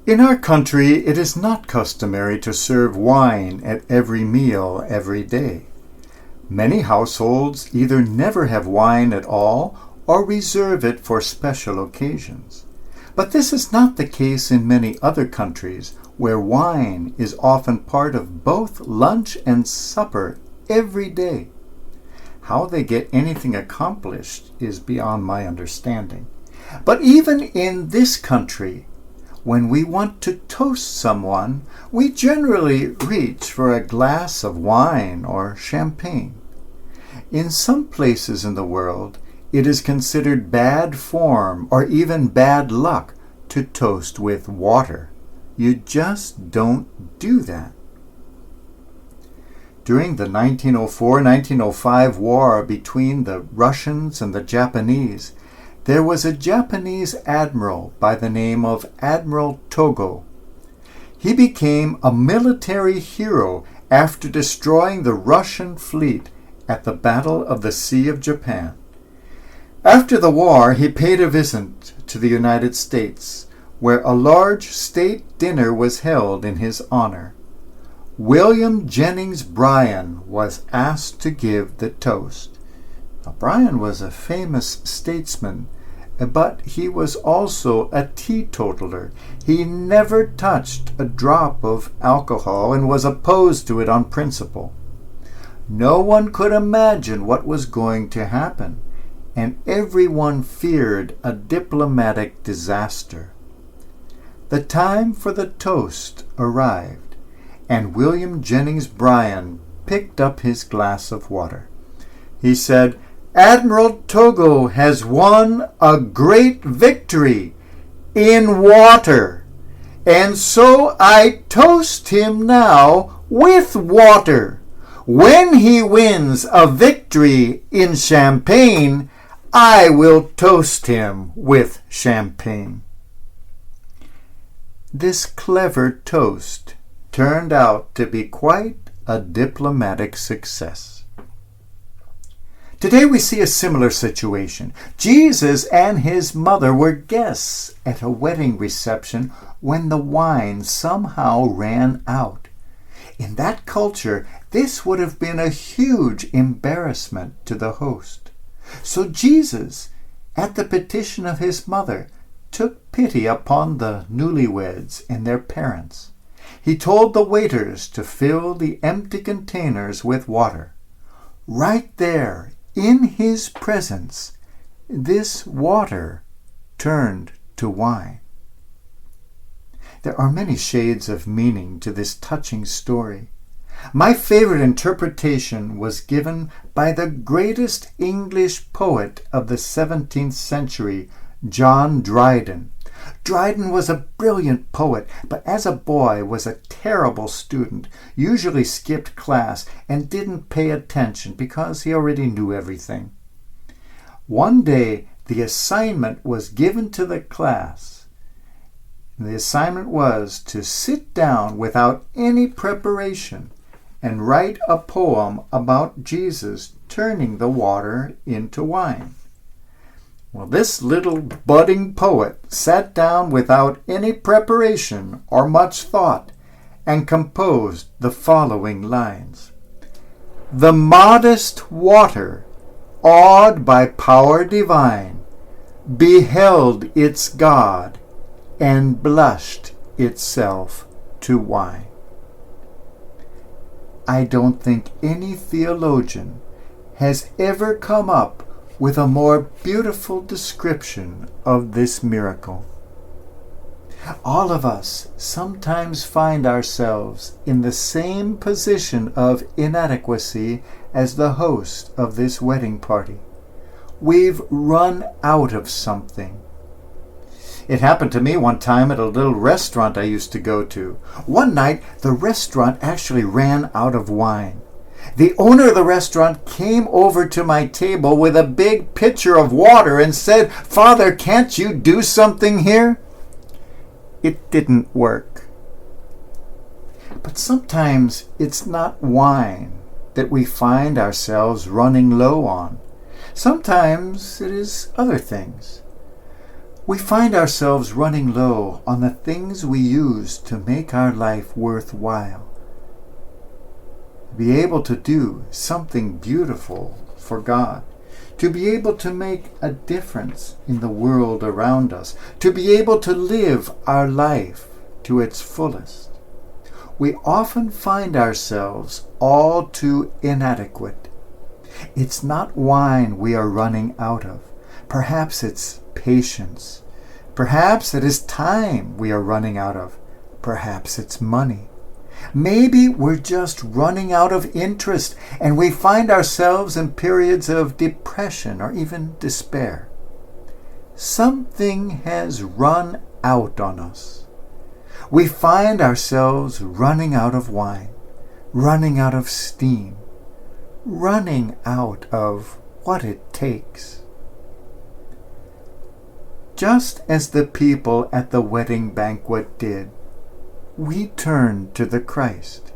In our country, it is not customary to serve wine at every meal every day. Many households either never have wine at all or reserve it for special occasions. But this is not the case in many other countries, where wine is often part of both lunch and supper every day. How they get anything accomplished is beyond my understanding. But even in this country, when we want to toast someone, we generally reach for a glass of wine or champagne. In some places in the world, it is considered bad form or even bad luck to toast with water. You just don't do that. During the 1904-1905 war between the Russians and the Japanese, there was a Japanese admiral by the name of Admiral Togo. He became a military hero after destroying the Russian fleet at the Battle of the Sea of Japan. After the war, he paid a visit to the United States, where a large state dinner was held in his honor. William Jennings Bryan was asked to give the toast. Now, Bryan was a famous statesman, but he was also a teetotaler. He never touched a drop of alcohol and was opposed to it on principle. No one could imagine what was going to happen, and everyone feared a diplomatic disaster. The time for the toast arrived, and William Jennings Bryan picked up his glass of water. He said, "Admiral Togo has won a great victory in water, and so I toast him now with water. When he wins a victory in champagne, I will toast him with champagne." This clever toast turned out to be quite a diplomatic success. Today we see a similar situation. Jesus and his mother were guests at a wedding reception when the wine somehow ran out. In that culture, this would have been a huge embarrassment to the host. So Jesus, at the petition of his mother, took pity upon the newlyweds and their parents. He told the waiters to fill the empty containers with water. Right there, in his presence, this water turned to wine. There are many shades of meaning to this touching story. My favorite interpretation was given by the greatest English poet of the 17th century, John Dryden. Dryden was a brilliant poet, but as a boy was a terrible student, usually skipped class and didn't pay attention because he already knew everything. One day, the assignment was given to the class. The assignment was to sit down without any preparation and write a poem about Jesus turning the water into wine. Well, this little budding poet sat down without any preparation or much thought and composed the following lines. "The modest water, awed by power divine, beheld its God and blushed itself to wine." I don't think any theologian has ever come up with a more beautiful description of this miracle. All of us sometimes find ourselves in the same position of inadequacy as the host of this wedding party. We've run out of something. It happened to me one time at a little restaurant I used to go to. One night, the restaurant actually ran out of wine. The owner of the restaurant came over to my table with a big pitcher of water and said, "Father, can't you do something here?" It didn't work. But sometimes it's not wine that we find ourselves running low on. Sometimes it is other things. We find ourselves running low on the things we use to make our life worthwhile. To be able to do something beautiful for God, to be able to make a difference in the world around us, to be able to live our life to its fullest. We often find ourselves all too inadequate. It's not wine we are running out of. Perhaps it's patience. Perhaps it is time we are running out of. Perhaps it's money. Maybe we're just running out of interest and we find ourselves in periods of depression or even despair. Something has run out on us. We find ourselves running out of wine, running out of steam, running out of what it takes. Just as the people at the wedding banquet did, we turn to the Christ.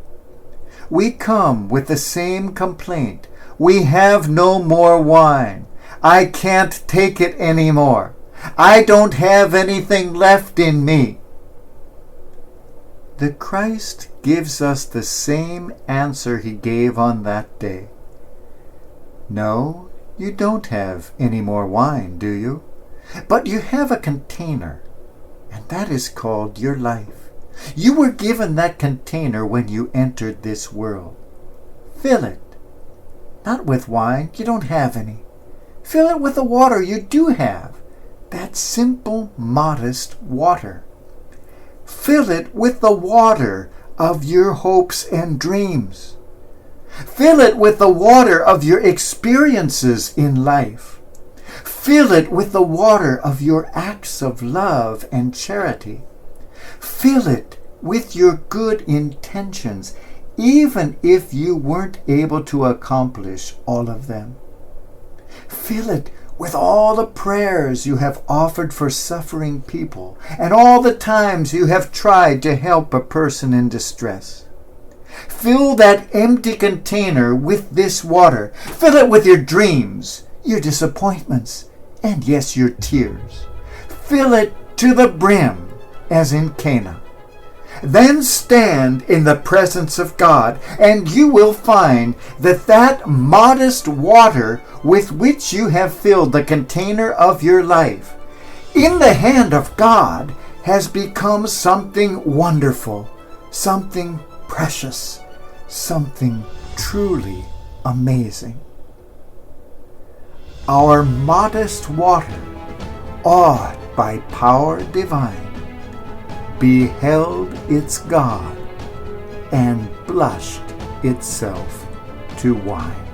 We come with the same complaint. We have no more wine. I can't take it anymore. I don't have anything left in me. The Christ gives us the same answer he gave on that day. No, you don't have any more wine, do you? But you have a container, and that is called your life. You were given that container when you entered this world. Fill it. Not with wine, you don't have any. Fill it with the water you do have. That simple, modest water. Fill it with the water of your hopes and dreams. Fill it with the water of your experiences in life. Fill it with the water of your acts of love and charity. Fill it with your good intentions, even if you weren't able to accomplish all of them. Fill it with all the prayers you have offered for suffering people and all the times you have tried to help a person in distress. Fill that empty container with this water. Fill it with your dreams, your disappointments, and yes, your tears. Fill it to the brim, as in Cana. Then stand in the presence of God, and you will find that that modest water with which you have filled the container of your life, in the hand of God, has become something wonderful, something precious, something truly amazing. Our modest water, awed by power divine, beheld its God and blushed itself to wine.